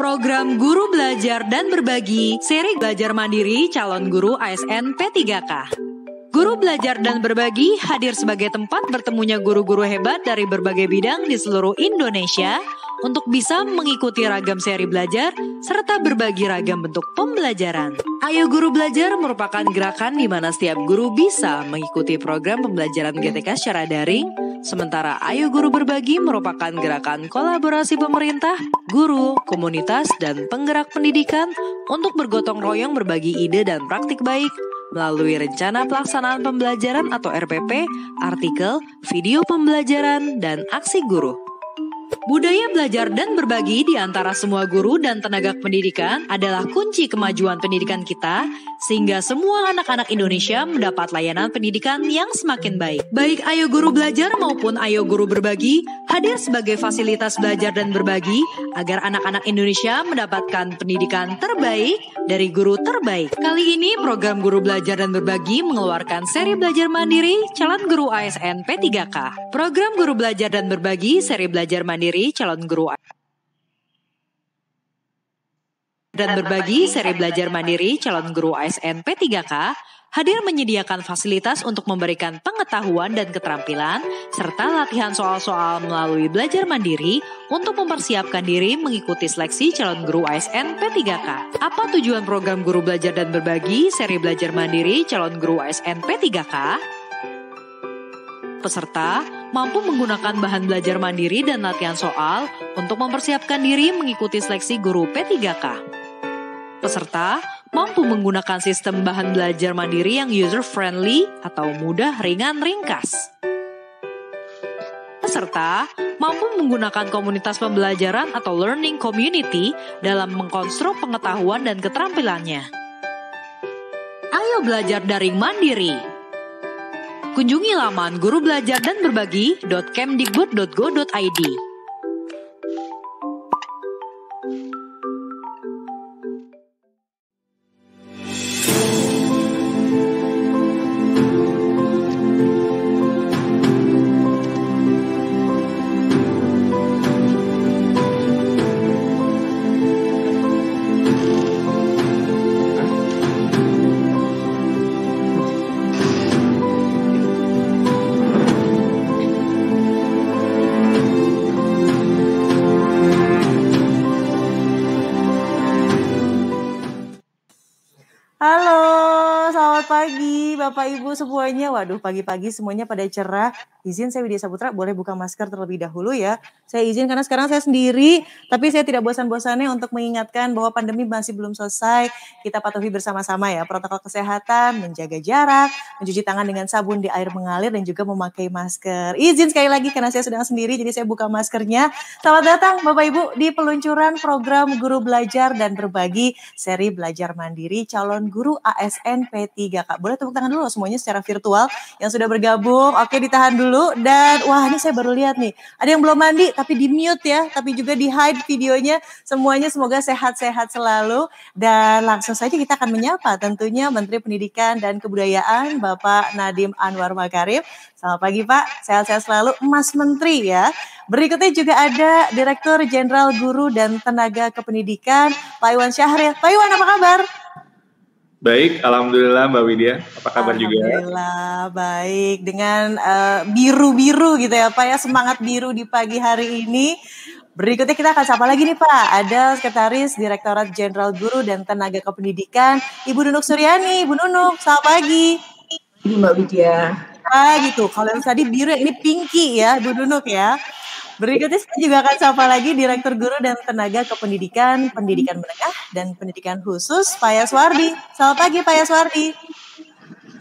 Program Guru Belajar dan Berbagi, seri belajar mandiri calon guru ASN P3K. Guru Belajar dan Berbagi hadir sebagai tempat bertemunya guru-guru hebat dari berbagai bidang di seluruh Indonesia untuk bisa mengikuti ragam seri belajar serta berbagi ragam bentuk pembelajaran. Ayo Guru Belajar merupakan gerakan di mana setiap guru bisa mengikuti program pembelajaran GTK secara daring, sementara Ayo Guru Berbagi merupakan gerakan kolaborasi pemerintah, guru, komunitas, dan penggerak pendidikan untuk bergotong royong berbagi ide dan praktik baik melalui rencana pelaksanaan pembelajaran atau RPP, artikel, video pembelajaran, dan aksi guru. Budaya belajar dan berbagi di antara semua guru dan tenaga pendidikan adalah kunci kemajuan pendidikan kita, sehingga semua anak-anak Indonesia mendapat layanan pendidikan yang semakin baik. Baik Ayo Guru Belajar maupun Ayo Guru Berbagi hadir sebagai fasilitas belajar dan berbagi agar anak-anak Indonesia mendapatkan pendidikan terbaik dari guru terbaik. Kali ini program Guru Belajar dan Berbagi mengeluarkan seri belajar mandiri calon guru ASN P3K. Program Guru Belajar dan Berbagi seri belajar mandiri calon guru dan berbagi seri belajar mandiri calon guru ASN P3K hadir menyediakan fasilitas untuk memberikan pengetahuan dan keterampilan serta latihan soal-soal melalui belajar mandiri untuk mempersiapkan diri mengikuti seleksi calon guru ASN P3K. Apa tujuan program Guru Belajar dan Berbagi seri belajar mandiri calon guru ASN P3K? Peserta mampu menggunakan bahan belajar mandiri dan latihan soal untuk mempersiapkan diri mengikuti seleksi guru P3K. Peserta mampu menggunakan sistem bahan belajar mandiri yang user-friendly atau mudah, ringan, ringkas. Peserta mampu menggunakan komunitas pembelajaran atau learning community dalam mengkonstruk pengetahuan dan keterampilannya. Ayo belajar daring mandiri. Kunjungi laman gurubelajardanberbagi.kemdikbud.go.id. Halo, selamat pagi Bapak Ibu semuanya. Waduh, pagi-pagi semuanya pada cerah. Izin saya Widya Saputra, boleh buka masker terlebih dahulu ya. Saya izin karena sekarang saya sendiri, tapi saya tidak bosan-bosannya untuk mengingatkan bahwa pandemi masih belum selesai. Kita patuhi bersama-sama ya protokol kesehatan, menjaga jarak, mencuci tangan dengan sabun di air mengalir dan juga memakai masker. Izin sekali lagi karena saya sedang sendiri, jadi saya buka maskernya. Selamat datang Bapak Ibu di peluncuran program Guru Belajar dan Berbagi seri belajar mandiri calon guru ASN P3K. Boleh tepuk tangan dulu semuanya secara virtual yang sudah bergabung. Oke, ditahan dulu. Dan wah, ini saya baru lihat nih. Ada yang belum mandi tapi di mute ya, tapi juga di hide videonya. Semuanya semoga sehat-sehat selalu. Dan langsung saja kita akan menyapa tentunya Menteri Pendidikan dan Kebudayaan Bapak Nadiem Anwar Makarim. Selamat pagi Pak, sehat-sehat selalu Mas Menteri ya. Berikutnya juga ada Direktur Jenderal Guru dan Tenaga Kependidikan Pak Iwan Syahril. Pak Iwan, apa kabar? Baik, alhamdulillah Mbak Widya. Apa kabar juga? Alhamdulillah baik, dengan biru-biru gitu ya Pak ya, semangat biru di pagi hari ini. Berikutnya kita akan sapa lagi nih Pak, ada Sekretaris Direktorat Jenderal Guru dan Tenaga Kependidikan Ibu Nunuk Suryani. Ibu Nunuk, selamat pagi. Mbak Widya. Gitu, kalau yang tadi biru, ini pinky ya Ibu Nunuk ya. Berikutnya saya juga akan sapa lagi Direktur Guru dan Tenaga Kependidikan, Pendidikan Menengah dan Pendidikan Khusus, Pak Yaswardi. Selamat pagi Pak Yaswardi.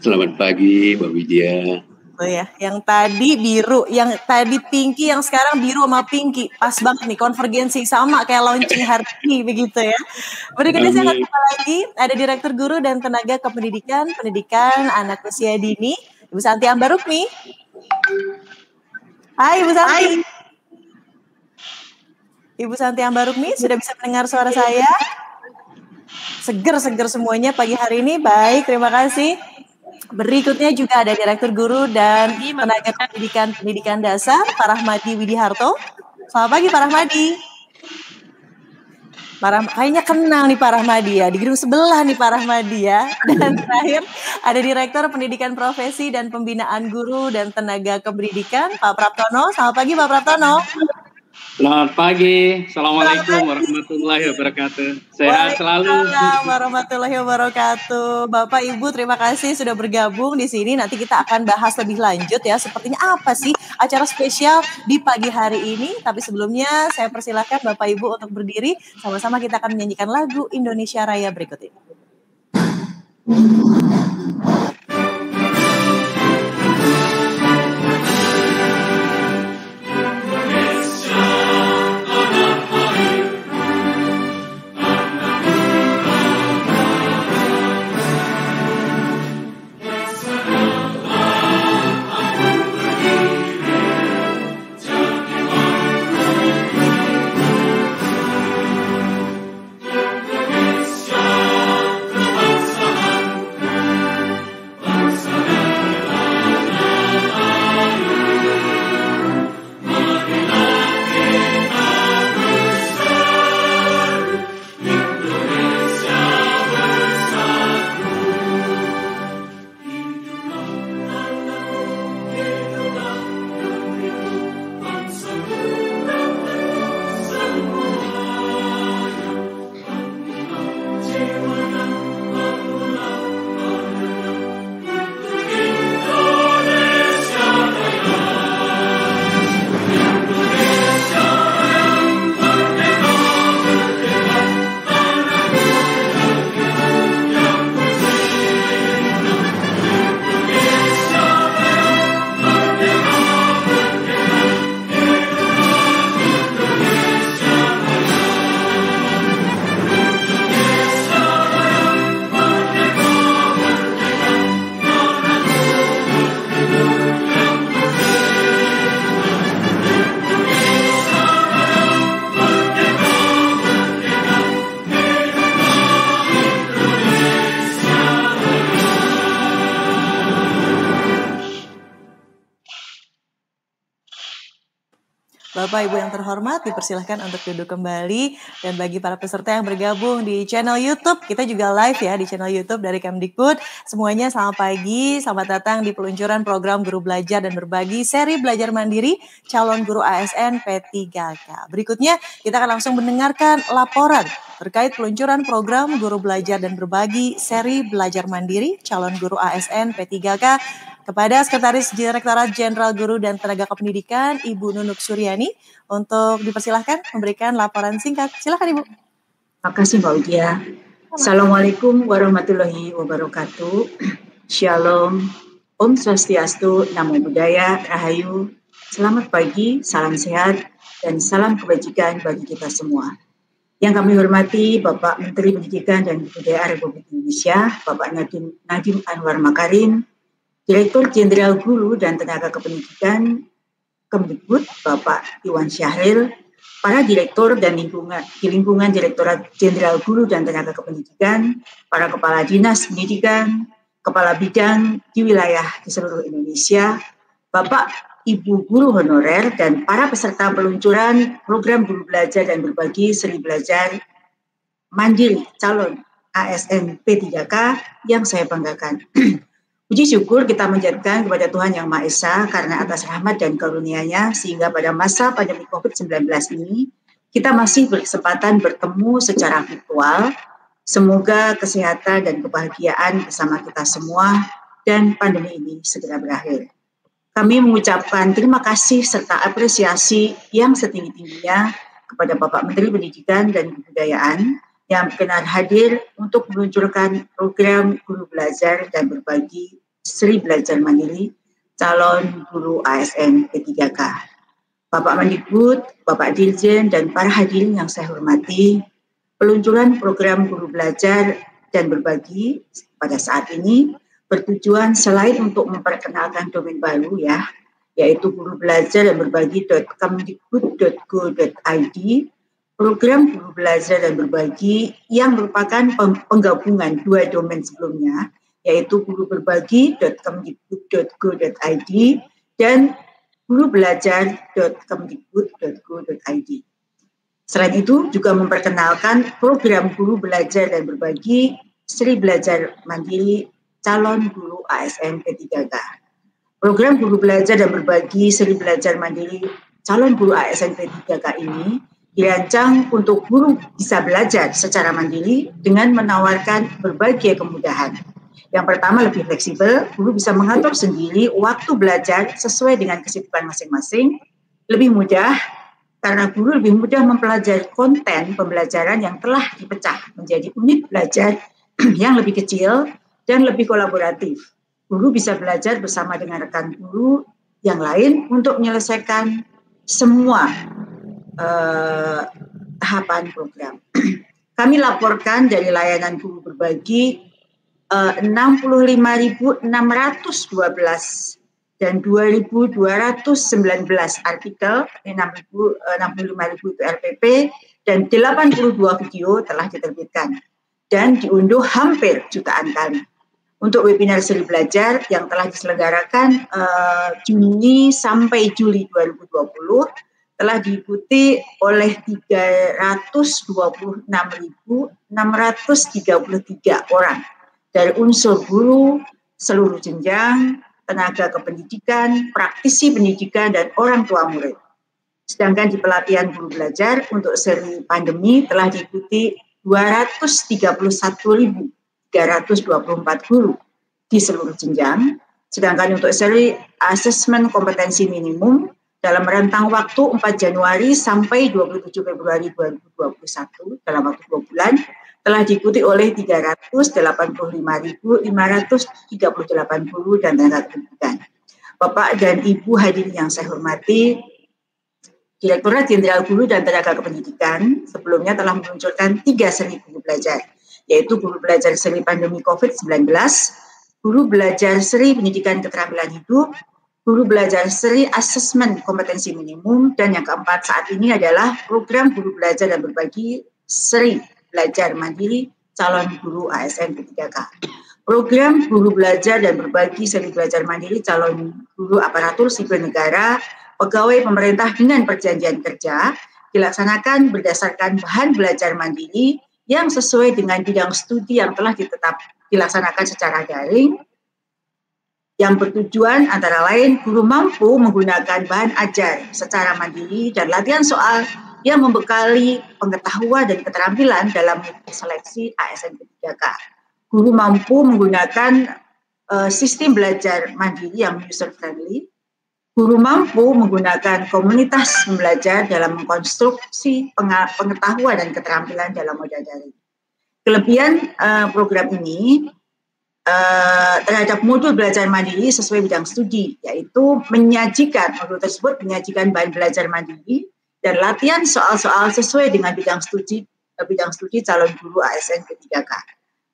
Selamat pagi Mbak Widya. Oh ya, yang tadi biru, yang tadi pinky, yang sekarang biru sama pinky. Pas banget nih, konvergensi sama kayak launching hari ini begitu ya. Berikutnya saya akan sapa lagi, ada Direktur Guru dan Tenaga Kependidikan, Pendidikan Anak Usia Dini, Ibu Santi Ambarukmi. Hai Ibu Santi. Ibu Santi Ambarukmi, sudah bisa mendengar suara saya? Seger-seger semuanya pagi hari ini. Baik, terima kasih. Berikutnya juga ada Direktur Guru dan Tenaga Pendidikan Dasar, Pak Rahmadi Widiharto. Selamat pagi Pak Rahmadi. Kayaknya kenal nih Pak Rahmadi ya, di gedung sebelah nih Pak Rahmadi ya. Dan terakhir ada Direktur Pendidikan Profesi dan Pembinaan Guru dan Tenaga Kependidikan, Pak Praptono. Selamat pagi Pak Praptono. Selamat pagi, Assalamualaikum warahmatullahi wabarakatuh. Sehat selalu. Waalaikumsalam warahmatullahi wabarakatuh. Bapak Ibu terima kasih sudah bergabung di sini. Nanti kita akan bahas lebih lanjut ya. Sepertinya apa sih acara spesial di pagi hari ini. Tapi sebelumnya saya persilahkan Bapak Ibu untuk berdiri. Sama-sama kita akan menyanyikan lagu Indonesia Raya berikut ini. Bapak Ibu yang terhormat dipersilahkan untuk duduk kembali. Dan bagi para peserta yang bergabung di channel YouTube, kita juga live ya di channel YouTube dari Kemdikbud. Semuanya selamat pagi, selamat datang di peluncuran program Guru Belajar dan Berbagi seri Belajar Mandiri Calon Guru ASN P3K. Berikutnya kita akan langsung mendengarkan laporan terkait peluncuran program Guru Belajar dan Berbagi seri Belajar Mandiri Calon Guru ASN P3K kepada Sekretaris Direktorat Jenderal Guru dan Tenaga Kependidikan, Ibu Nunuk Suryani, untuk dipersilahkan memberikan laporan singkat. Silakan Ibu. Terima kasih Mbak Widya. Assalamualaikum warahmatullahi wabarakatuh. Shalom, Om Swastiastu, Namo Buddhaya, Rahayu. Selamat pagi, salam sehat, dan salam kebajikan bagi kita semua. Yang kami hormati Bapak Menteri Pendidikan dan Kebudayaan Republik Indonesia, Bapak Nadiem Anwar Makarim, Direktur Jenderal Guru dan Tenaga Kependidikan Kemdikbud, Bapak Iwan Syahril, para direktur dan lingkungan Direktorat Jenderal Guru dan Tenaga Kependidikan, para kepala dinas pendidikan, kepala bidang di wilayah di seluruh Indonesia, Bapak Ibu guru honorer, dan para peserta peluncuran program Guru Belajar dan Berbagi seri Belajar Mandiri Calon ASN P3K yang saya banggakan. Puji syukur kita menjadikan kepada Tuhan Yang Maha Esa karena atas rahmat dan karunia-Nya sehingga pada masa pandemi COVID-19 ini kita masih berkesempatan bertemu secara virtual. Semoga kesehatan dan kebahagiaan bersama kita semua dan pandemi ini segera berakhir. Kami mengucapkan terima kasih serta apresiasi yang setinggi-tingginya kepada Bapak Menteri Pendidikan dan Kebudayaan yang berkenan hadir untuk meluncurkan program Guru Belajar dan Berbagi seri Belajar Mandiri Calon Guru ASN P3K. Bapak Mendikbud, Bapak Dirjen, dan para hadirin yang saya hormati, peluncuran program Guru Belajar dan Berbagi pada saat ini bertujuan selain untuk memperkenalkan domain baru yaitu Guru Belajar dan Berbagi.kemdikbud.go.id, program Guru Belajar dan Berbagi yang merupakan penggabungan dua domain sebelumnya, yaitu guruberbagi.kemdikbud.go.id dan gurubelajar.kemdikbud.go.id. Selain itu juga memperkenalkan program Guru Belajar dan Berbagi Seri Belajar Mandiri Calon Guru ASN P3K. Program Guru Belajar dan Berbagi Seri Belajar Mandiri Calon Guru ASN P3K ini dirancang untuk guru bisa belajar secara mandiri dengan menawarkan berbagai kemudahan. Yang pertama, lebih fleksibel, guru bisa mengatur sendiri waktu belajar sesuai dengan kesibukan masing-masing. Lebih mudah, karena guru lebih mudah mempelajari konten pembelajaran yang telah dipecah menjadi unit belajar yang lebih kecil dan lebih kolaboratif. Guru bisa belajar bersama dengan rekan guru yang lain untuk menyelesaikan semua tahapan program. Kami laporkan dari layanan Guru Berbagi 65.612 dan 2.219 artikel, 65.000 itu RPP, dan 82 video telah diterbitkan dan diunduh hampir jutaan kali. Untuk webinar Seri Belajar yang telah diselenggarakan Juni sampai Juli 2020 telah diikuti oleh 326.633 orang dari unsur guru, seluruh jenjang, tenaga kependidikan, praktisi pendidikan, dan orang tua murid. Sedangkan di pelatihan guru belajar untuk seri pandemi telah diikuti 231.324 guru di seluruh jenjang. Sedangkan untuk seri asesmen kompetensi minimum dalam rentang waktu 4 Januari sampai 27 Februari 2021 dalam waktu 2 bulan telah diikuti oleh 385.538 guru dan tenaga pendidikan. Bapak dan Ibu hadirin yang saya hormati, Direktorat Jenderal Guru dan Tenaga Kependidikan sebelumnya telah meluncurkan 3 seri guru belajar, yaitu guru belajar seri pandemi COVID-19, guru belajar seri pendidikan keterampilan hidup, guru belajar seri asesmen kompetensi minimum, dan yang keempat saat ini adalah program guru belajar dan berbagi seri belajar mandiri calon guru ASN P3K. Program guru belajar dan berbagi seri belajar mandiri calon guru aparatur sipil negara, pegawai pemerintah dengan perjanjian kerja dilaksanakan berdasarkan bahan belajar mandiri yang sesuai dengan bidang studi yang telah dilaksanakan secara daring, yang bertujuan antara lain guru mampu menggunakan bahan ajar secara mandiri dan latihan soal yang membekali pengetahuan dan keterampilan dalam seleksi ASN P3K. Guru mampu menggunakan sistem belajar mandiri yang user-friendly. Guru mampu menggunakan komunitas belajar dalam mengkonstruksi pengetahuan dan keterampilan dalam modal daring. Kelebihan program ini terhadap modul belajar mandiri sesuai bidang studi, yaitu modul tersebut menyajikan bahan belajar mandiri dan latihan soal-soal sesuai dengan bidang studi calon guru ASN P3K.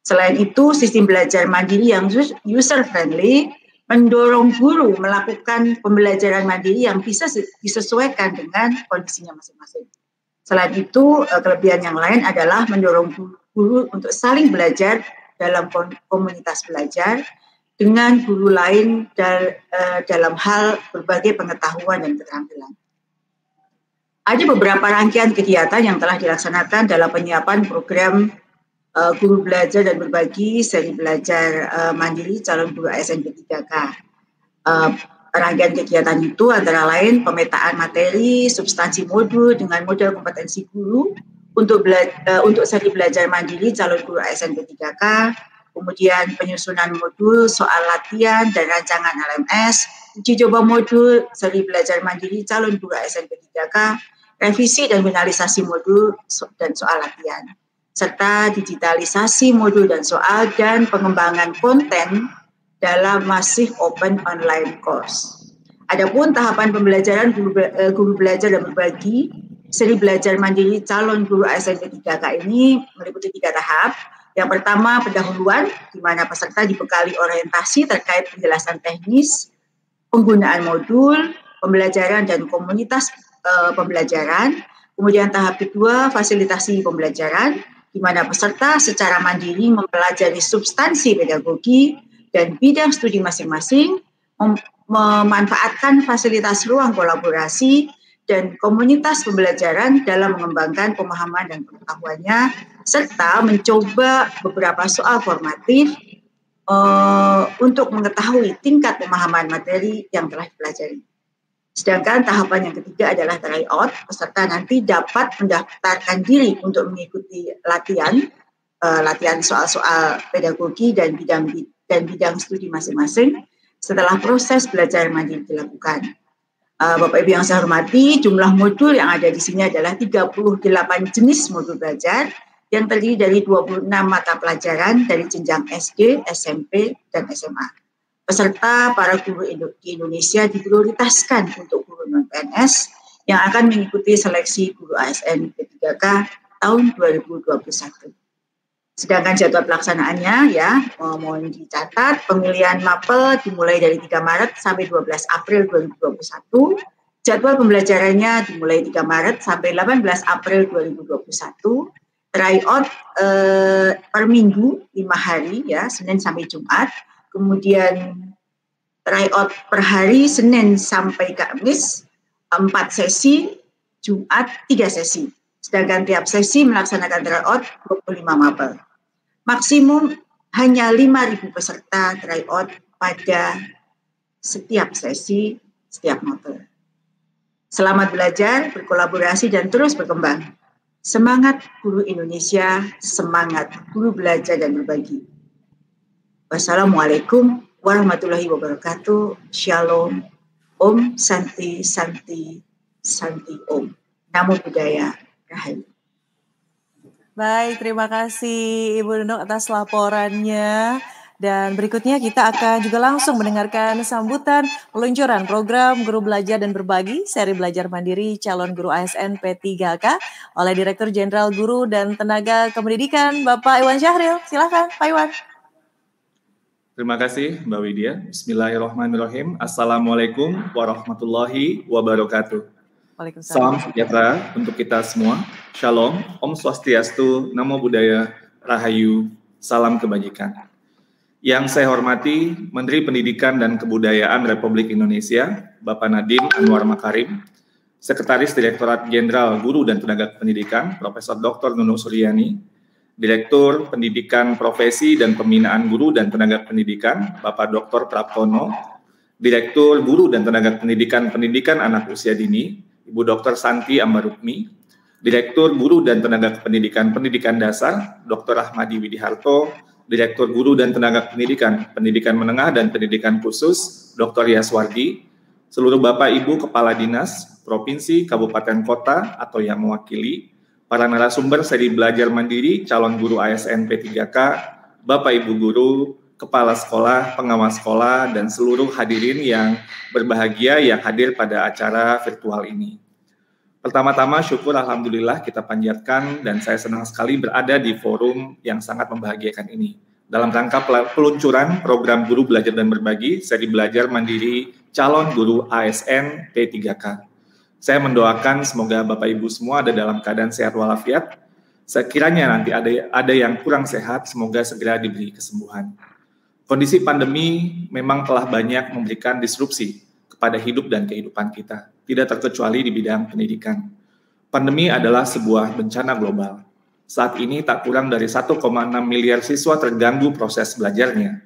Selain itu, sistem belajar mandiri yang user-friendly mendorong guru melakukan pembelajaran mandiri yang bisa disesuaikan dengan kondisinya masing-masing. Selain itu, kelebihan yang lain adalah mendorong guru untuk saling belajar dalam komunitas belajar dengan guru lain dalam hal berbagai pengetahuan dan keterampilan. Ada beberapa rangkaian kegiatan yang telah dilaksanakan dalam penyiapan program guru belajar dan berbagi seri belajar mandiri calon guru ASN P3K. Rangkaian kegiatan itu antara lain pemetaan materi, substansi modul dengan model kompetensi guru untuk seri belajar mandiri calon guru ASN P3K, kemudian penyusunan modul, soal latihan dan rancangan LMS, uji coba modul seri belajar mandiri calon guru ASN P3K, revisi dan finalisasi modul dan soal latihan, serta digitalisasi modul dan soal dan pengembangan konten dalam masif open online course. Adapun tahapan pembelajaran guru belajar dan berbagi seri belajar mandiri calon guru ASN P3K ini meliputi 3 tahap. Yang pertama, pendahuluan, di mana peserta dibekali orientasi terkait penjelasan teknis, penggunaan modul, pembelajaran dan komunitas pembelajaran. Kemudian tahap kedua, fasilitasi pembelajaran, di mana peserta secara mandiri mempelajari substansi pedagogi dan bidang studi masing-masing, memanfaatkan fasilitas ruang kolaborasi dan komunitas pembelajaran dalam mengembangkan pemahaman dan pengetahuannya, serta mencoba beberapa soal formatif untuk mengetahui tingkat pemahaman materi yang telah dipelajari. Sedangkan tahapan yang ketiga adalah tryout. Peserta nanti dapat mendaftarkan diri untuk mengikuti latihan soal-soal pedagogi dan bidang studi masing-masing setelah proses belajar mandiri dilakukan. Bapak Ibu yang saya hormati, jumlah modul yang ada di sini adalah 38 jenis modul belajar yang terdiri dari 26 mata pelajaran dari jenjang SD, SMP, dan SMA. Peserta para guru di Indonesia diprioritaskan untuk guru non-PNS yang akan mengikuti seleksi guru ASN P3K tahun 2021. Sedangkan jadwal pelaksanaannya mohon dicatat, pemilihan mapel dimulai dari 3 Maret sampai 12 April 2021. Jadwal pembelajarannya dimulai 3 Maret sampai 18 April 2021. Tryout per minggu 5 hari Senin sampai Jumat. Kemudian tryout per hari Senin sampai Kamis 4 sesi, Jumat 3 sesi. Sedangkan tiap sesi melaksanakan tryout 25 mapel. Maksimum hanya 5.000 peserta tryout pada setiap sesi, setiap mapel. Selamat belajar, berkolaborasi, dan terus berkembang. Semangat guru Indonesia, semangat guru belajar dan berbagi. Wassalamualaikum warahmatullahi wabarakatuh. Shalom. Om Santi Santi Santi Om. Namo Buddhaya. Rahayu. Baik, terima kasih Ibu Nunung atas laporannya. Dan berikutnya kita akan juga langsung mendengarkan sambutan peluncuran program Guru Belajar dan Berbagi, seri belajar mandiri calon guru ASN P3K oleh Direktur Jenderal Guru dan Tenaga Kependidikan, Bapak Iwan Syahril. Silakan, Pak Iwan. Terima kasih, Mbak Widya. Bismillahirrahmanirrahim. Assalamualaikum warahmatullahi wabarakatuh. Salam sejahtera untuk kita semua. Shalom, Om Swastiastu, Namo Buddhaya, Rahayu, salam kebajikan. Yang saya hormati Menteri Pendidikan dan Kebudayaan Republik Indonesia, Bapak Nadiem Anwar Makarim, Sekretaris Direktorat Jenderal Guru dan Tenaga Pendidikan, Profesor Dr. Nunung Suryani, Direktur Pendidikan Profesi dan Pembinaan Guru dan Tenaga Pendidikan, Bapak Dr. Praptono, Direktur Guru dan Tenaga Pendidikan Anak Usia Dini, Ibu Dr. Santi Ambarukmi, Direktur Guru dan Tenaga Pendidikan Dasar, Dr. Ahmadi Widiharto, Direktur Guru dan Tenaga Pendidikan Menengah dan Pendidikan Khusus, Dr. Yaswardi, seluruh Bapak Ibu Kepala Dinas, Provinsi, Kabupaten, Kota, atau yang mewakili, para narasumber seri belajar mandiri, calon guru ASN P3K, Bapak Ibu Guru, Kepala Sekolah, Pengawas Sekolah, dan seluruh hadirin yang berbahagia yang hadir pada acara virtual ini. Pertama-tama syukur alhamdulillah kita panjatkan dan saya senang sekali berada di forum yang sangat membahagiakan ini. Dalam rangka peluncuran program Guru Belajar dan Berbagi, seri belajar mandiri calon guru ASN P3K. Saya mendoakan semoga Bapak Ibu semua ada dalam keadaan sehat walafiat. Sekiranya nanti ada yang kurang sehat, semoga segera diberi kesembuhan. Kondisi pandemi memang telah banyak memberikan disrupsi kepada hidup dan kehidupan kita, tidak terkecuali di bidang pendidikan. Pandemi adalah sebuah bencana global. Saat ini tak kurang dari 1,6 miliar siswa terganggu proses belajarnya.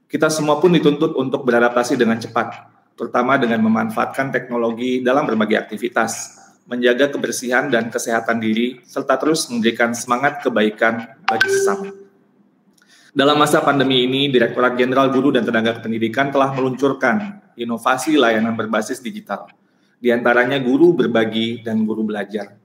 Kita semua pun dituntut untuk beradaptasi dengan cepat, terutama dengan memanfaatkan teknologi dalam berbagai aktivitas, menjaga kebersihan dan kesehatan diri, serta terus memberikan semangat kebaikan bagi sesama. Dalam masa pandemi ini, Direktorat Jenderal Guru dan Tenaga Pendidikan telah meluncurkan inovasi layanan berbasis digital, di antaranya Guru Berbagi dan Guru Belajar.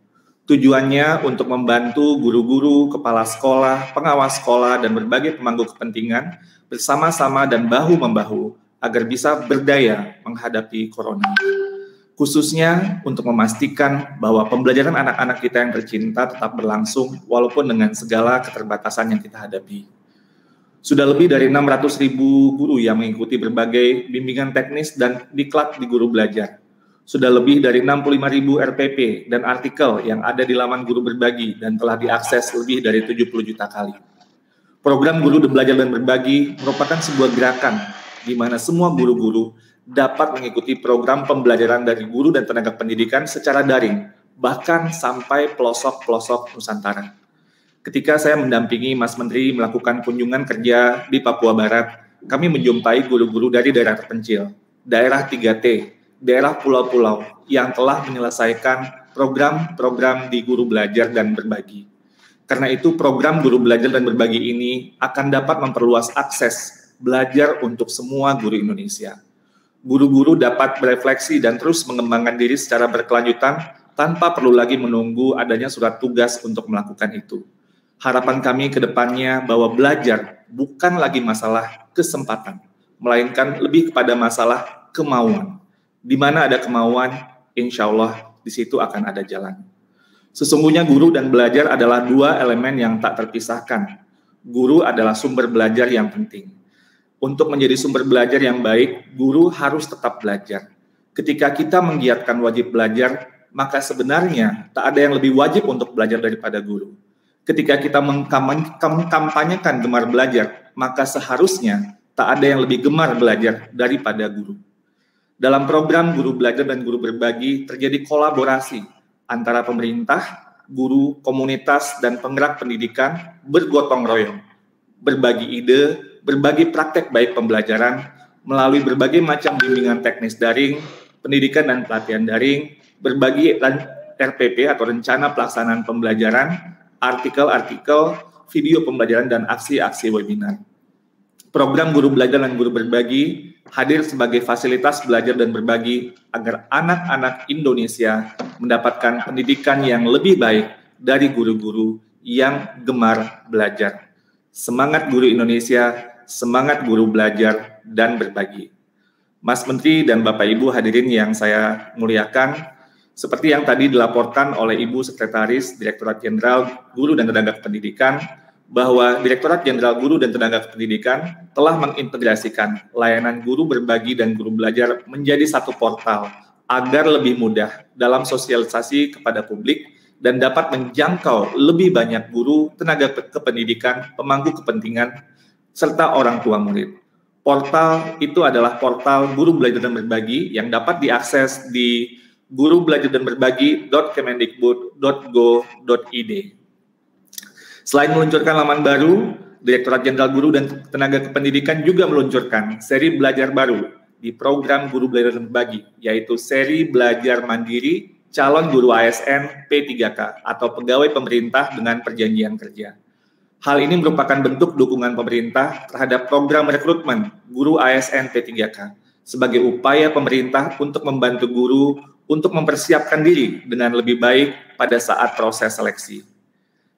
Tujuannya untuk membantu guru-guru, kepala sekolah, pengawas sekolah, dan berbagai pemangku kepentingan bersama-sama dan bahu-membahu agar bisa berdaya menghadapi corona. Khususnya untuk memastikan bahwa pembelajaran anak-anak kita yang tercinta tetap berlangsung walaupun dengan segala keterbatasan yang kita hadapi. Sudah lebih dari 600.000 guru yang mengikuti berbagai bimbingan teknis dan diklat di Guru Belajar. Sudah lebih dari 65.000 RPP dan artikel yang ada di laman Guru Berbagi dan telah diakses lebih dari 70 juta kali. Program Guru Belajar dan Berbagi merupakan sebuah gerakan di mana semua guru-guru dapat mengikuti program pembelajaran dari guru dan tenaga pendidikan secara daring, bahkan sampai pelosok-pelosok Nusantara. Ketika saya mendampingi Mas Menteri melakukan kunjungan kerja di Papua Barat, kami menjumpai guru-guru dari daerah terpencil, daerah 3T, daerah pulau-pulau yang telah menyelesaikan program-program di Guru Belajar dan Berbagi. Karena itu program Guru Belajar dan Berbagi ini akan dapat memperluas akses belajar untuk semua guru Indonesia. Guru-guru dapat berefleksi dan terus mengembangkan diri secara berkelanjutan tanpa perlu lagi menunggu adanya surat tugas untuk melakukan itu. Harapan kami ke depannya bahwa belajar bukan lagi masalah kesempatan, melainkan lebih kepada masalah kemauan. Di mana ada kemauan, insya Allah di situ akan ada jalan. Sesungguhnya guru dan belajar adalah dua elemen yang tak terpisahkan. Guru adalah sumber belajar yang penting. Untuk menjadi sumber belajar yang baik, guru harus tetap belajar. Ketika kita menggiatkan wajib belajar, maka sebenarnya tak ada yang lebih wajib untuk belajar daripada guru. Ketika kita mengkampanyekan gemar belajar, maka seharusnya tak ada yang lebih gemar belajar daripada guru. Dalam program Guru Belajar dan Guru Berbagi terjadi kolaborasi antara pemerintah, guru, komunitas, dan penggerak pendidikan bergotong royong, berbagi ide, berbagi praktek baik pembelajaran, melalui berbagai macam bimbingan teknis daring, pendidikan dan pelatihan daring, berbagi RPP atau rencana pelaksanaan pembelajaran, artikel-artikel, video pembelajaran, dan aksi-aksi webinar. Program Guru Belajar dan Guru Berbagi hadir sebagai fasilitas belajar dan berbagi agar anak-anak Indonesia mendapatkan pendidikan yang lebih baik dari guru-guru yang gemar belajar. Semangat guru Indonesia, semangat guru belajar dan berbagi. Mas Menteri dan Bapak Ibu hadirin yang saya muliakan, seperti yang tadi dilaporkan oleh Ibu Sekretaris Direktorat Jenderal Guru dan Tenaga Pendidikan, bahwa Direktorat Jenderal Guru dan Tenaga Pendidikan telah mengintegrasikan layanan guru berbagi dan guru belajar menjadi satu portal agar lebih mudah dalam sosialisasi kepada publik dan dapat menjangkau lebih banyak guru, tenaga kependidikan, pemangku kepentingan, serta orang tua murid. Portal itu adalah portal Guru Belajar dan Berbagi yang dapat diakses di gurubelajardanberbagi.kemendikbud.go.id. Selain meluncurkan laman baru, Direktorat Jenderal Guru dan Tenaga Kependidikan juga meluncurkan seri belajar baru di program Guru Belajar dan Berbagi, yaitu seri belajar mandiri calon guru ASN P3K atau pegawai pemerintah dengan perjanjian kerja. Hal ini merupakan bentuk dukungan pemerintah terhadap program rekrutmen guru ASN P3K sebagai upaya pemerintah untuk membantu guru untuk mempersiapkan diri dengan lebih baik pada saat proses seleksi.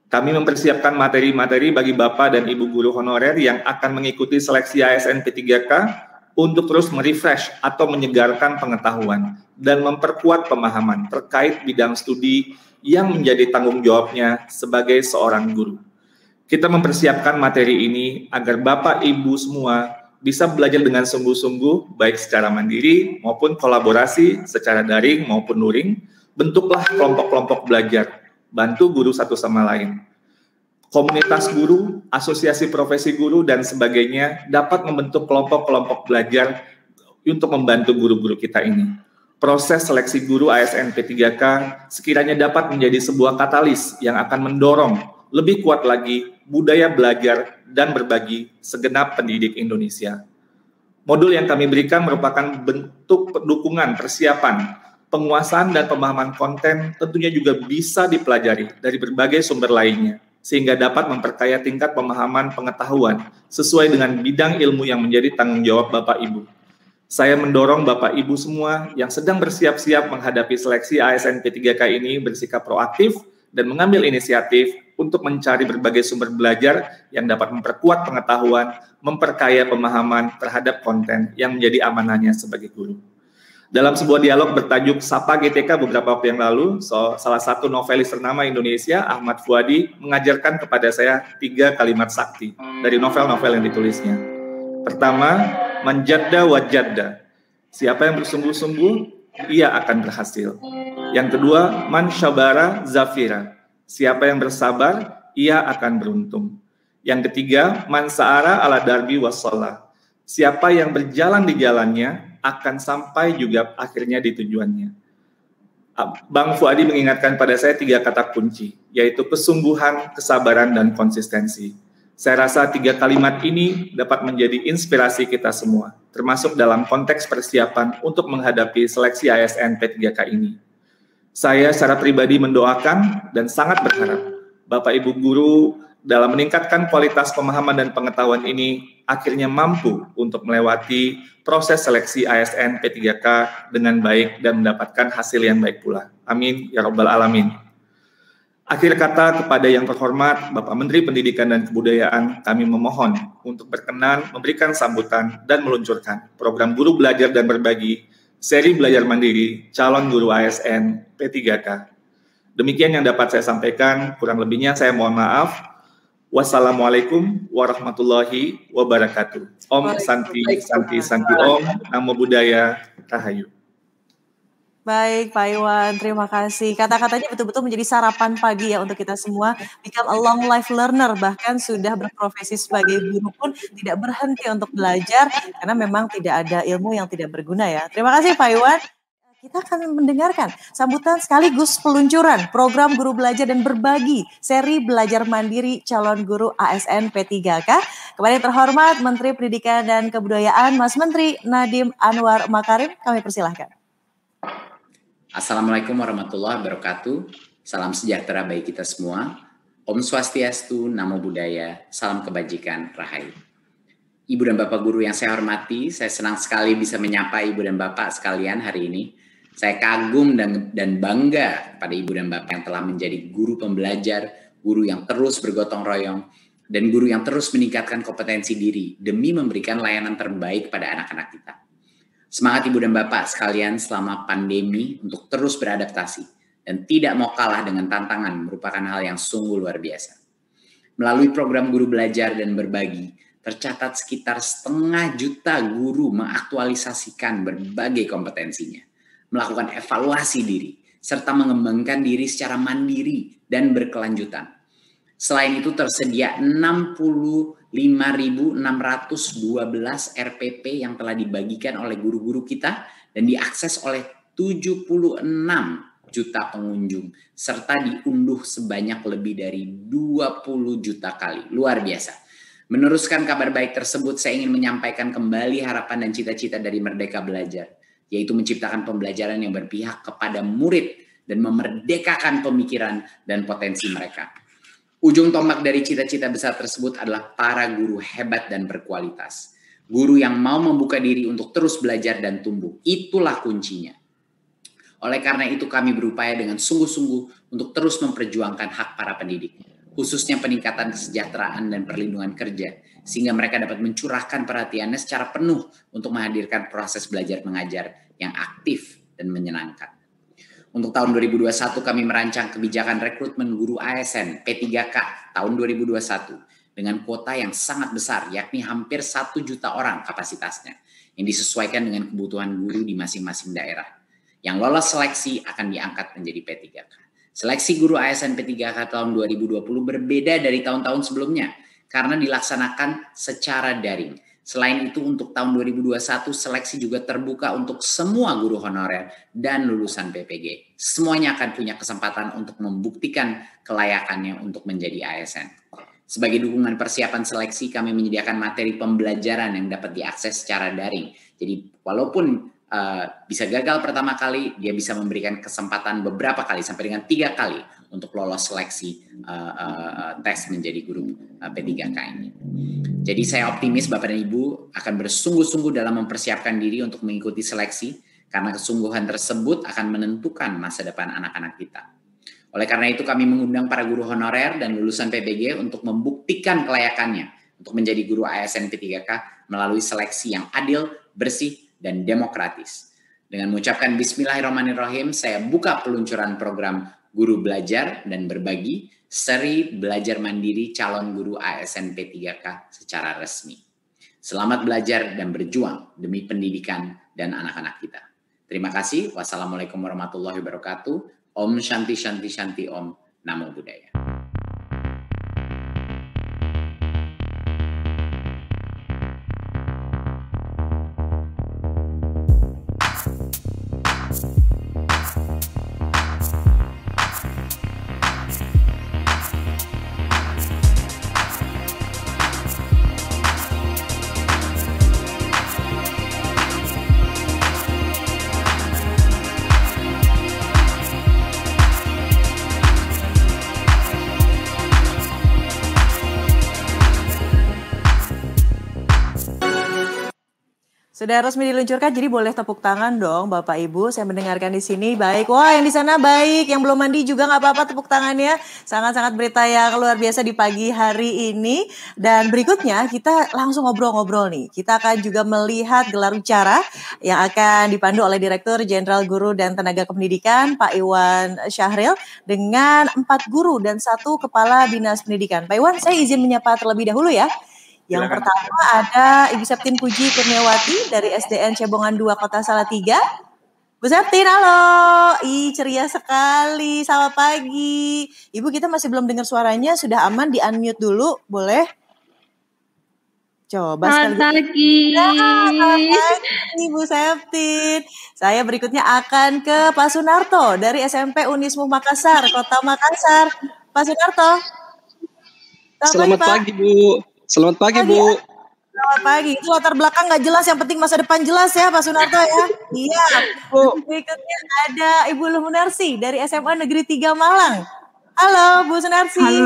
Kami mempersiapkan materi-materi bagi Bapak dan Ibu guru honorer yang akan mengikuti seleksi ASN P3K untuk terus merefresh atau menyegarkan pengetahuan dan memperkuat pemahaman terkait bidang studi yang menjadi tanggung jawabnya sebagai seorang guru. Kita mempersiapkan materi ini agar Bapak Ibu semua bisa belajar dengan sungguh-sungguh, baik secara mandiri maupun kolaborasi secara daring maupun luring. Bentuklah kelompok-kelompok belajar, bantu guru satu sama lain. Komunitas guru, asosiasi profesi guru, dan sebagainya dapat membentuk kelompok-kelompok belajar untuk membantu guru-guru kita ini. Proses seleksi guru ASN P3K sekiranya dapat menjadi sebuah katalis yang akan mendorong lebih kuat lagi budaya belajar dan berbagi segenap pendidik Indonesia. Modul yang kami berikan merupakan bentuk dukungan persiapan, penguasaan dan pemahaman konten tentunya juga bisa dipelajari dari berbagai sumber lainnya, sehingga dapat memperkaya tingkat pemahaman pengetahuan sesuai dengan bidang ilmu yang menjadi tanggung jawab Bapak Ibu. Saya mendorong Bapak Ibu semua yang sedang bersiap-siap menghadapi seleksi ASN P3K ini bersikap proaktif dan mengambil inisiatif untuk mencari berbagai sumber belajar yang dapat memperkuat pengetahuan, memperkaya pemahaman terhadap konten yang menjadi amanahnya sebagai guru. Dalam sebuah dialog bertajuk Sapa GTK beberapa waktu yang lalu, salah satu novelis ternama Indonesia, Ahmad Fuadi, mengajarkan kepada saya 3 kalimat sakti dari novel-novel yang ditulisnya. Pertama, manjadda wajadda. Siapa yang bersungguh-sungguh, ia akan berhasil. Yang kedua, man syabara zafira. Siapa yang bersabar, ia akan beruntung. Yang ketiga, man sa'ara ala darbi wassalah. Siapa yang berjalan di jalannya, akan sampai juga akhirnya di tujuannya. Bang Fuadi mengingatkan pada saya 3 kata kunci, yaitu kesungguhan, kesabaran, dan konsistensi. Saya rasa 3 kalimat ini dapat menjadi inspirasi kita semua, termasuk dalam konteks persiapan untuk menghadapi seleksi ASN P3K ini. Saya secara pribadi mendoakan dan sangat berharap Bapak Ibu guru dalam meningkatkan kualitas pemahaman dan pengetahuan ini akhirnya mampu untuk melewati proses seleksi ASN P3K dengan baik dan mendapatkan hasil yang baik pula. Amin ya Rabbal Alamin. Akhir kata kepada yang terhormat Bapak Menteri Pendidikan dan Kebudayaan, kami memohon untuk berkenan memberikan sambutan dan meluncurkan program Guru Belajar dan Berbagi seri belajar mandiri calon guru ASN P3K. Demikian yang dapat saya sampaikan, kurang lebihnya saya mohon maaf. Wassalamualaikum warahmatullahi wabarakatuh. Om Santi Santi Santi Om, Namo Buddhaya, Rahayu. Baik Pak Iwan, terima kasih. Kata-katanya betul-betul menjadi sarapan pagi ya untuk kita semua. Become a long life learner, bahkan sudah berprofesi sebagai guru pun tidak berhenti untuk belajar, karena memang tidak ada ilmu yang tidak berguna ya. Terima kasih Pak Iwan. Kita akan mendengarkan sambutan sekaligus peluncuran program Guru Belajar dan Berbagi seri belajar mandiri calon guru ASN P3K. Kepada yang terhormat Menteri Pendidikan dan Kebudayaan, Mas Menteri Nadiem Anwar Makarim, kami persilahkan. Assalamualaikum warahmatullahi wabarakatuh. Salam sejahtera bagi kita semua. Om Swastiastu, Namo Buddhaya, salam kebajikan, Rahayu. Ibu dan Bapak guru yang saya hormati, saya senang sekali bisa menyapa Ibu dan Bapak sekalian hari ini. Saya kagum dan bangga pada Ibu dan Bapak yang telah menjadi guru pembelajar, guru yang terus bergotong royong, dan guru yang terus meningkatkan kompetensi diri demi memberikan layanan terbaik pada anak-anak kita. Semangat Ibu dan Bapak sekalian selama pandemi untuk terus beradaptasi dan tidak mau kalah dengan tantangan merupakan hal yang sungguh luar biasa. Melalui program Guru Belajar dan Berbagi, tercatat sekitar 500 juta guru mengaktualisasikan berbagai kompetensinya, melakukan evaluasi diri, serta mengembangkan diri secara mandiri dan berkelanjutan. Selain itu tersedia 65.612 RPP yang telah dibagikan oleh guru-guru kita dan diakses oleh 76 juta pengunjung, serta diunduh sebanyak lebih dari 20 juta kali. Luar biasa. Meneruskan kabar baik tersebut, saya ingin menyampaikan kembali harapan dan cita-cita dari Merdeka Belajar, yaitu menciptakan pembelajaran yang berpihak kepada murid dan memerdekakan pemikiran dan potensi mereka. Ujung tombak dari cita-cita besar tersebut adalah para guru hebat dan berkualitas. Guru yang mau membuka diri untuk terus belajar dan tumbuh. Itulah kuncinya. Oleh karena itu kami berupaya dengan sungguh-sungguh untuk terus memperjuangkan hak para pendidik, khususnya peningkatan kesejahteraan dan perlindungan kerja, sehingga mereka dapat mencurahkan perhatiannya secara penuh untuk menghadirkan proses belajar mengajar yang aktif dan menyenangkan. Untuk tahun 2021 kami merancang kebijakan rekrutmen guru ASN P3K tahun 2021 dengan kuota yang sangat besar, yakni hampir 1 juta orang kapasitasnya, yang disesuaikan dengan kebutuhan guru di masing-masing daerah. Yang lolos seleksi akan diangkat menjadi P3K. Seleksi guru ASN P3K tahun 2020 berbeda dari tahun-tahun sebelumnya karena dilaksanakan secara daring. Selain itu untuk tahun 2021 seleksi juga terbuka untuk semua guru honorer dan lulusan PPG. Semuanya akan punya kesempatan untuk membuktikan kelayakannya untuk menjadi ASN. Sebagai dukungan persiapan seleksi, kami menyediakan materi pembelajaran yang dapat diakses secara daring. Jadi walaupun bisa gagal pertama kali, dia bisa memberikan kesempatan beberapa kali sampai dengan 3 kali untuk lolos seleksi tes menjadi guru P3K ini. Jadi saya optimis Bapak dan Ibu akan bersungguh-sungguh dalam mempersiapkan diri untuk mengikuti seleksi, karena kesungguhan tersebut akan menentukan masa depan anak-anak kita. Oleh karena itu kami mengundang para guru honorer dan lulusan PPG untuk membuktikan kelayakannya untuk menjadi guru ASN P3K melalui seleksi yang adil, bersih, dan demokratis. Dengan mengucapkan Bismillahirrahmanirrahim, saya buka peluncuran program Guru Belajar dan Berbagi seri belajar mandiri calon guru ASN P3K secara resmi. Selamat belajar dan berjuang demi pendidikan dan anak-anak kita. Terima kasih. Wassalamualaikum warahmatullahi wabarakatuh. Om Shanti Shanti Shanti Om. Namo Buddhaya. Sudah resmi diluncurkan, jadi boleh tepuk tangan dong Bapak Ibu. Saya mendengarkan di sini baik. Wah, yang di sana baik, yang belum mandi juga nggak apa-apa tepuk tangannya. Sangat-sangat berita yang luar biasa di pagi hari ini. Dan berikutnya kita langsung ngobrol-ngobrol nih. Kita akan juga melihat gelar bicara yang akan dipandu oleh Direktur Jenderal Guru dan Tenaga Pendidikan Pak Iwan Syahril dengan 4 guru dan 1 Kepala Dinas Pendidikan. Pak Iwan, saya izin menyapa terlebih dahulu ya. Yang pertama ada Ibu Septin Puji Kurniawati dari SDN Cebongan 2 Kota Salatiga. Bu Septin, halo. Ceria sekali. Selamat pagi. Ibu, kita masih belum dengar suaranya. Sudah aman, di-unmute dulu. Boleh? Coba selamat pagi. Selamat pagi, Bu Septin. Saya berikutnya akan ke Pak Sunarto dari SMP Unismu Makassar, Kota Makassar. Pak Sunarto. Selamat pagi, Bu. Selamat pagi, Bu. Selamat pagi. Itu latar belakang nggak jelas, yang penting masa depan jelas ya, Pak Sunarto ya. Iya. Bu. Berikutnya ada Ibu Lumunarsi dari SMA Negeri 3 Malang. Halo, Bu Sunarsi. Halo,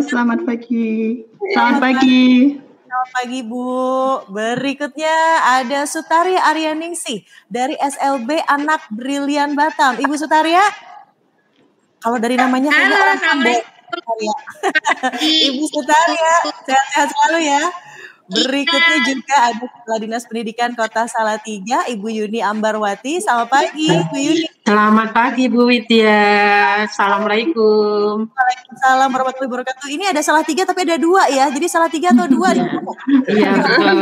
selamat pagi. Selamat pagi. Selamat pagi, Bu. Berikutnya ada Sutaria Aryaningsih dari SLB Anak Brilian Batam. Ibu Sutaria? Kalau dari namanya kayaknya orang Sunda. Ibu Sutaria, sehat-sehat selalu ya. Berikutnya juga ada Kepala Dinas Pendidikan Kota Salatiga, Ibu Yuni Ambarwati. Selamat pagi, Bu Yuni. Selamat pagi, Bu Widya. Assalamualaikum. Waalaikumsalam warahmatullahi wabarakatuh. Ini ada Salatiga tapi ada 2 ya. Jadi Salatiga atau 2? Iya, betul.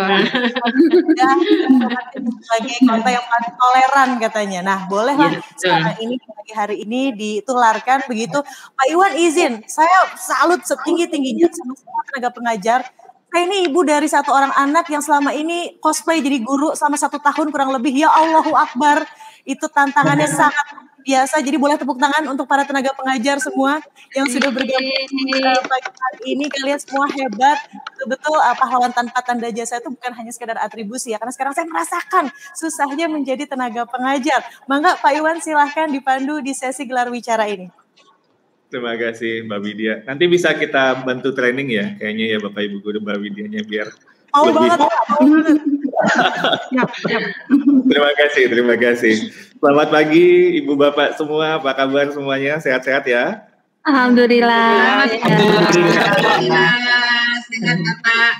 Sebagai kota yang paling toleran katanya. Nah, bolehlah sekarang ini pagi hari ini ditularkan begitu. Pak Iwan izin, saya salut setinggi-tingginya sama semua tenaga pengajar. Saya ini ibu dari 1 orang anak yang selama ini cosplay jadi guru selama 1 tahun kurang lebih. Ya Allahu Akbar, itu tantangannya sangat biasa. Jadi boleh tepuk tangan untuk para tenaga pengajar semua yang sudah bergabung pagi hari ini. Kalian semua hebat, betul-betul pahlawan tanpa tanda jasa itu bukan hanya sekedar atribusi ya. Karena sekarang saya merasakan susahnya menjadi tenaga pengajar. Mangga Pak Iwan silahkan dipandu di sesi gelar wicara ini. Terima kasih Mbak Widya. Nanti bisa kita bantu training ya, kayaknya ya Bapak Ibu Guru Mbak Widyanya biar lebih. Terima kasih. Selamat pagi Ibu Bapak semua, apa kabar semuanya? Sehat-sehat ya? Alhamdulillah. Sehat Bapak.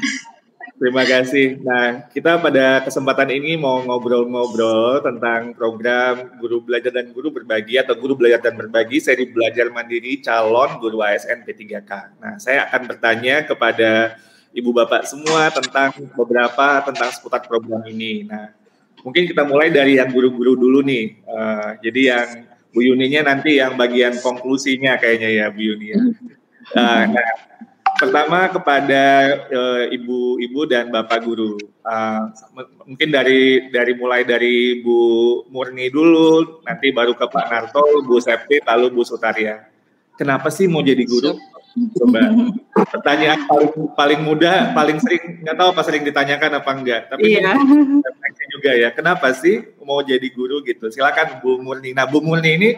Terima kasih. Nah, kita pada kesempatan ini mau ngobrol-ngobrol tentang program Guru Belajar dan Guru Berbagi atau Guru Belajar dan Berbagi seri belajar mandiri calon guru ASN P3K. Nah, saya akan bertanya kepada Ibu Bapak semua tentang tentang seputar program ini. Nah, mungkin kita mulai dari yang guru-guru dulu nih. Jadi yang Bu Yuninya nanti yang bagian konklusinya kayaknya ya Bu Yuni. Nah, pertama kepada ibu-ibu dan bapak guru, mungkin mulai dari Bu Murni dulu, nanti baru ke Pak Narto, Bu Septin, lalu Bu Sutaria. Kenapa sih mau jadi guru? Coba pertanyaan paling mudah, paling sering, nggak tahu apa sering ditanyakan apa enggak, tapi juga ya, kenapa sih mau jadi guru gitu? Silakan Bu Murni. Nah, Bu Murni ini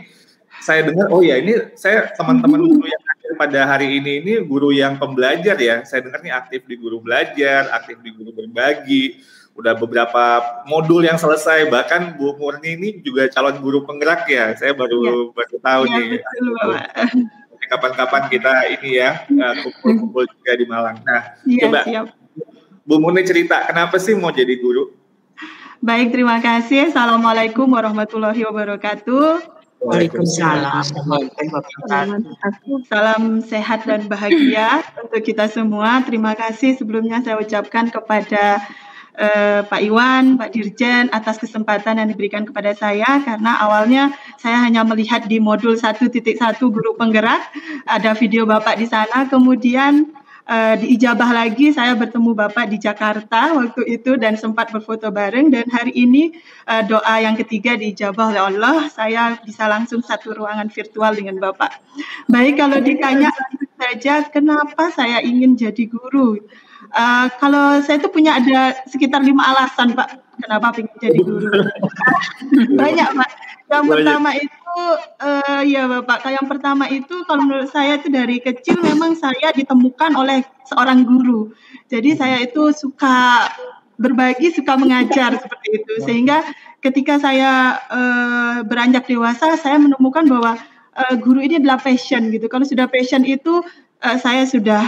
saya dengar, oh ya ini saya teman-teman guru yang pada hari ini guru yang pembelajar ya. Saya dengar nih aktif di Guru Belajar, aktif di Guru Berbagi. Udah beberapa modul yang selesai. Bahkan Bu Murni ini juga calon guru penggerak ya. Saya baru tahu nih. Kapan-kapan kita ini ya kumpul-kumpul juga di Malang. Nah, coba Bu Murni cerita kenapa sih mau jadi guru? Baik, terima kasih. Assalamualaikum warahmatullahi wabarakatuh. Waalaikumsalam. Salam sehat dan bahagia untuk kita semua. Terima kasih sebelumnya saya ucapkan kepada Pak Iwan, Pak Dirjen atas kesempatan yang diberikan kepada saya, karena awalnya saya hanya melihat di modul 1.1 guru penggerak, ada video Bapak di sana, kemudian diijabah lagi, saya bertemu Bapak di Jakarta waktu itu dan sempat berfoto bareng, dan hari ini doa yang ketiga diijabah oleh Allah, saya bisa langsung satu ruangan virtual dengan Bapak. Baik, kalau ditanya saja kenapa saya ingin jadi guru, kalau saya itu punya ada sekitar 5 alasan Pak kenapa ingin jadi guru. Banyak Pak. Yang pertama itu ya Bapak, yang pertama itu kalau menurut saya itu dari kecil memang saya ditemukan oleh seorang guru. Jadi saya itu suka berbagi, suka mengajar seperti itu. Sehingga ketika saya beranjak dewasa, saya menemukan bahwa guru ini adalah passion gitu. Kalau sudah passion itu saya sudah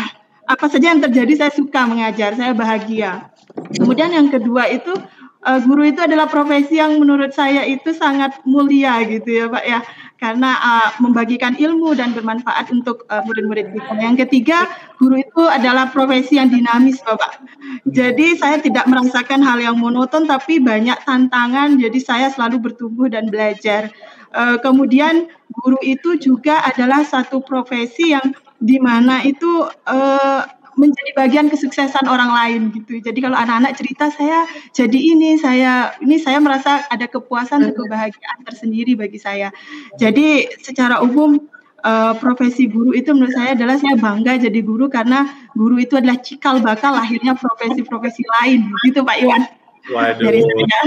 apa saja yang terjadi saya suka mengajar, saya bahagia. Kemudian yang kedua itu guru itu adalah profesi yang menurut saya itu sangat mulia gitu ya Pak ya. Karena membagikan ilmu dan bermanfaat untuk murid-murid kita. Yang ketiga, guru itu adalah profesi yang dinamis, Bapak. Jadi saya tidak merasakan hal yang monoton, tapi banyak tantangan. Jadi saya selalu bertumbuh dan belajar. Kemudian guru itu juga adalah satu profesi yang di mana itu menjadi bagian kesuksesan orang lain gitu. Jadi kalau anak-anak cerita saya jadi ini saya merasa ada kepuasan dan kebahagiaan tersendiri bagi saya. Jadi secara umum profesi guru itu menurut saya adalah saya bangga jadi guru karena guru itu adalah cikal bakal lahirnya profesi-profesi lain. Gitu Pak Iwan. Waduh. Dari saya.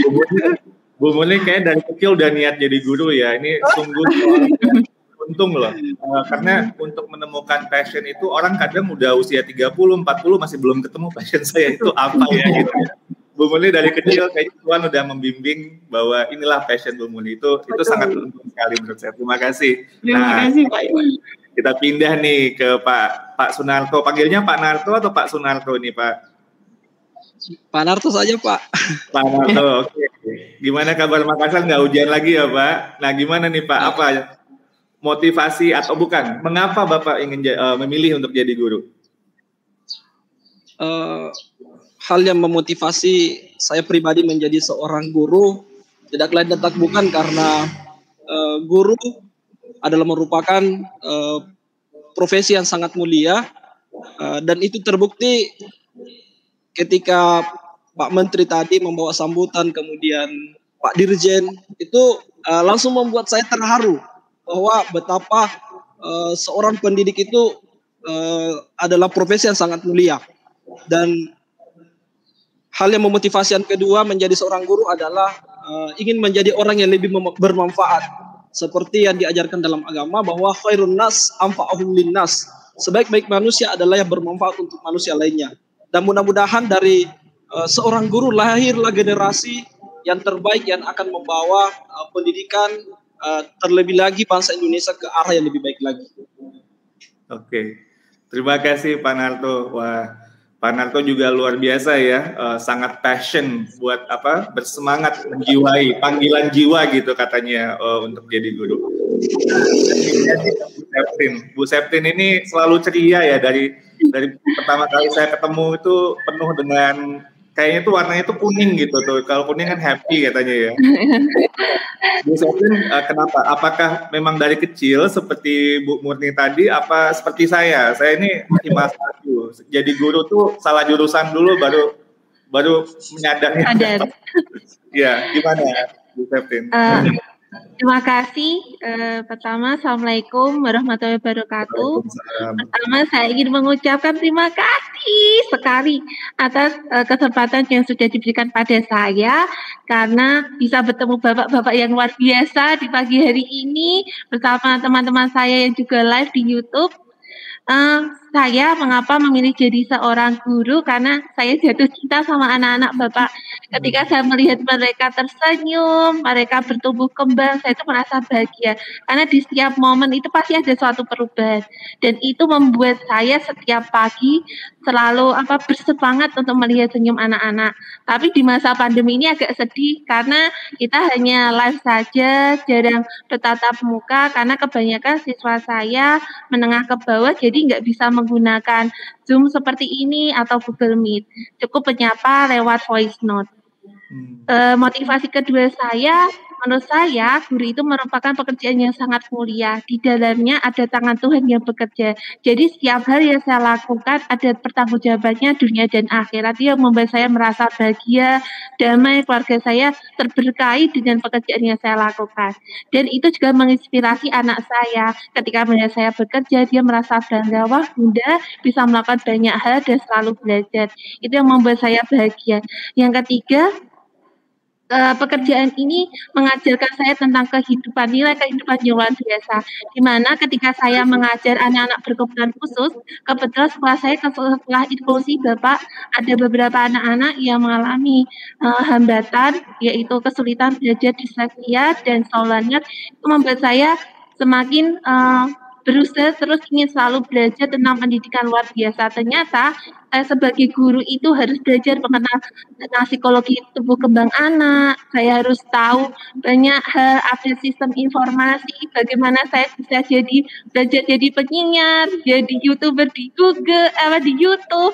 Bu Murni kayak dari kecil udah niat jadi guru ya. Ini sungguh untung loh, karena untuk menemukan passion itu orang kadang udah usia 30, 40 masih belum ketemu passion saya itu apa ya gitu. Bu Murni dari kecil kayaknya Tuhan udah membimbing bahwa inilah passion Bu Murni itu sangat untung sekali menurut saya. Terima kasih. Terima kasih Pak Iwan. Kita pindah nih ke Pak Sunarto. Panggilnya Pak Narto atau Pak Sunarto nih Pak? Pak Narto saja Pak. Pak Narto, oke. Gimana kabar Makassar? Nggak hujan lagi ya Pak? Nah gimana nih Pak? Apa motivasi atau bukan? Mengapa Bapak ingin memilih untuk jadi guru? Hal yang memotivasi saya pribadi menjadi seorang guru tidak lain dan tak bukan karena guru adalah merupakan profesi yang sangat mulia dan itu terbukti ketika Pak Menteri tadi membawa sambutan, kemudian Pak Dirjen itu langsung membuat saya terharu bahwa betapa seorang pendidik itu adalah profesi yang sangat mulia. Dan hal yang memotivasi yang kedua menjadi seorang guru adalah ingin menjadi orang yang lebih bermanfaat. Seperti yang diajarkan dalam agama bahwa khairun nas anfa'uhum linnas. Sebaik-baik manusia adalah yang bermanfaat untuk manusia lainnya. Dan mudah-mudahan dari seorang guru lahirlah generasi yang terbaik yang akan membawa pendidikan terlebih lagi bangsa Indonesia ke arah yang lebih baik lagi. Oke, terima kasih Pak Narto. Wah, Pak Narto juga luar biasa ya, sangat passion buat bersemangat menjiwai panggilan jiwa gitu katanya untuk jadi guru. Bu Septin ini selalu ceria ya dari pertama kali saya ketemu itu penuh dengan kayaknya tuh warnanya tuh kuning gitu tuh. Kalau kuning kan happy katanya ya. Bu Septin kenapa? Apakah memang dari kecil seperti Bu Murni tadi apa seperti saya? Saya ini Himas Aju. Jadi guru tuh salah jurusan dulu baru menyadari. Ya, gimana Bu Septin? Terima kasih. Pertama, Assalamualaikum warahmatullahi wabarakatuh. Pertama, saya ingin mengucapkan terima kasih sekali atas kesempatan yang sudah diberikan pada saya karena bisa bertemu bapak-bapak yang luar biasa di pagi hari ini bersama teman-teman saya yang juga live di YouTube. Saya mengapa memilih jadi seorang guru karena saya jatuh cinta sama anak-anak Bapak. Ketika saya melihat mereka tersenyum, mereka bertumbuh kembang, saya itu merasa bahagia. Karena di setiap momen itu pasti ada suatu perubahan. Dan itu membuat saya setiap pagi selalu bersemangat untuk melihat senyum anak-anak. Tapi di masa pandemi ini agak sedih karena kita hanya live saja, jarang bertatap muka karena kebanyakan siswa saya menengah ke bawah jadi nggak bisa menggunakan Zoom seperti ini atau Google Meet. Cukup menyapa lewat voice note. Motivasi kedua saya, menurut saya guru itu merupakan pekerjaan yang sangat mulia. Di dalamnya ada tangan Tuhan yang bekerja. Jadi setiap hal yang saya lakukan ada pertanggungjawabannya dunia dan akhirat. Itu yang membuat saya merasa bahagia, damai, keluarga saya terberkahi dengan pekerjaan yang saya lakukan. Dan itu juga menginspirasi anak saya. Ketika melihat saya bekerja, dia merasa bangga, wah Bunda bisa melakukan banyak hal dan selalu belajar. Itu yang membuat saya bahagia. Yang ketiga, pekerjaan ini mengajarkan saya tentang kehidupan, nilai kehidupan yang luar biasa. Di mana ketika saya mengajar anak-anak berkebutuhan khusus, kebetulan setelah inklusi Bapak, ada beberapa anak-anak yang mengalami hambatan, yaitu kesulitan belajar, disleksia, dan saulannya. Itu membuat saya semakin berusaha terus ingin selalu belajar tentang pendidikan luar biasa. Ternyata saya sebagai guru itu harus belajar mengenal tentang psikologi tumbuh kembang anak. Saya harus tahu banyak hal, update sistem informasi, bagaimana saya bisa belajar jadi penyiar, jadi YouTuber di Google, di YouTube.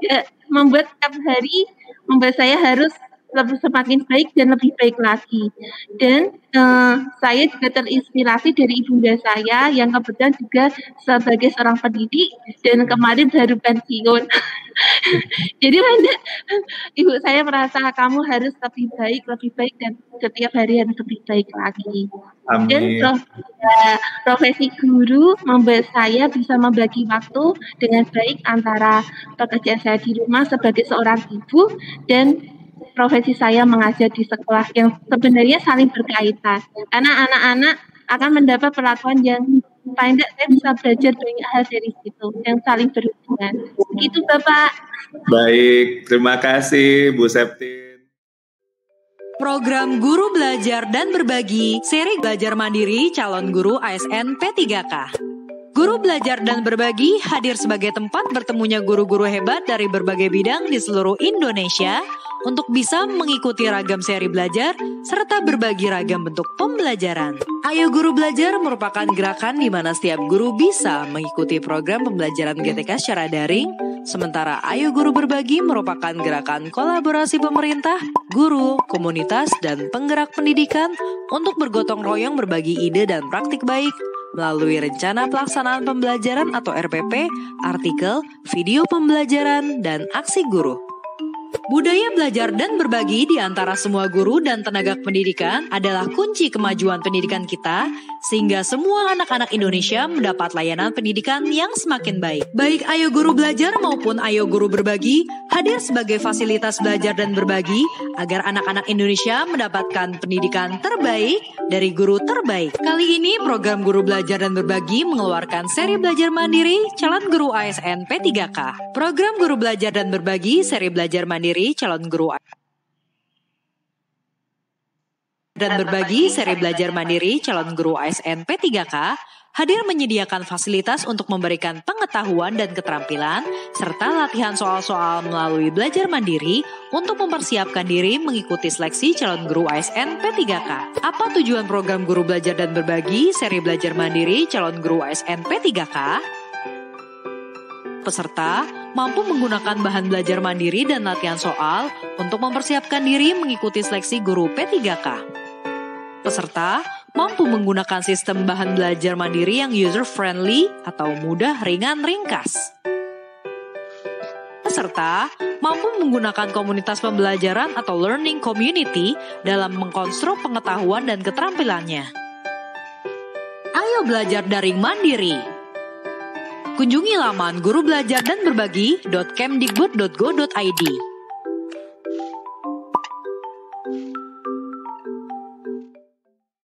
Ya, membuat setiap hari membuat saya harus semakin baik dan lebih baik lagi. Dan saya juga terinspirasi dari ibunda saya yang kebetulan juga sebagai seorang pendidik dan kemarin baru pensiun. Jadi ibu saya merasa kamu harus lebih baik dan setiap hari harus lebih baik lagi. Amin. Dan profesi guru membuat saya bisa membagi waktu dengan baik antara pekerjaan saya di rumah sebagai seorang ibu dan profesi saya mengajar di sekolah yang sebenarnya saling berkaitan. Karena anak-anak akan mendapat perlakuan yang paling tidak saya bisa belajar banyak hal dari situ yang saling berhubungan. Itu Bapak. Baik, terima kasih Bu Septin. Program Guru Belajar dan Berbagi, seri belajar mandiri calon guru ASN P3K. Guru Belajar dan Berbagi hadir sebagai tempat bertemunya guru-guru hebat dari berbagai bidang di seluruh Indonesia untuk bisa mengikuti ragam seri belajar serta berbagi ragam bentuk pembelajaran. Ayo Guru Belajar merupakan gerakan di mana setiap guru bisa mengikuti program pembelajaran GTK secara daring, sementara Ayo Guru Berbagi merupakan gerakan kolaborasi pemerintah, guru, komunitas, dan penggerak pendidikan untuk bergotong royong berbagi ide dan praktik baik melalui rencana pelaksanaan pembelajaran atau RPP, artikel, video pembelajaran, dan aksi guru. Budaya belajar dan berbagi di antara semua guru dan tenaga pendidikan adalah kunci kemajuan pendidikan kita, sehingga semua anak-anak Indonesia mendapat layanan pendidikan yang semakin baik. Baik Ayo Guru Belajar maupun Ayo Guru Berbagi hadir sebagai fasilitas belajar dan berbagi agar anak-anak Indonesia mendapatkan pendidikan terbaik dari guru terbaik. Kali ini program Guru Belajar dan Berbagi mengeluarkan seri belajar mandiri calon guru ASN P3K. Program Guru Belajar dan Berbagi seri belajar mandiri calon guru dan berbagi seri belajar mandiri calon guru ASN P3K hadir menyediakan fasilitas untuk memberikan pengetahuan dan keterampilan serta latihan soal-soal melalui belajar mandiri untuk mempersiapkan diri mengikuti seleksi calon guru ASN P3K. Apa tujuan program Guru Belajar dan Berbagi seri belajar mandiri calon guru ASN P3K? Peserta mampu menggunakan bahan belajar mandiri dan latihan soal untuk mempersiapkan diri mengikuti seleksi guru P3K. Peserta mampu menggunakan sistem bahan belajar mandiri yang user-friendly atau mudah, ringan, ringkas. Peserta mampu menggunakan komunitas pembelajaran atau learning community dalam mengkonstruk pengetahuan dan keterampilannya. Ayo belajar daring mandiri. Kunjungi laman gurubelajardanberbagi.kemdikbud.go.id.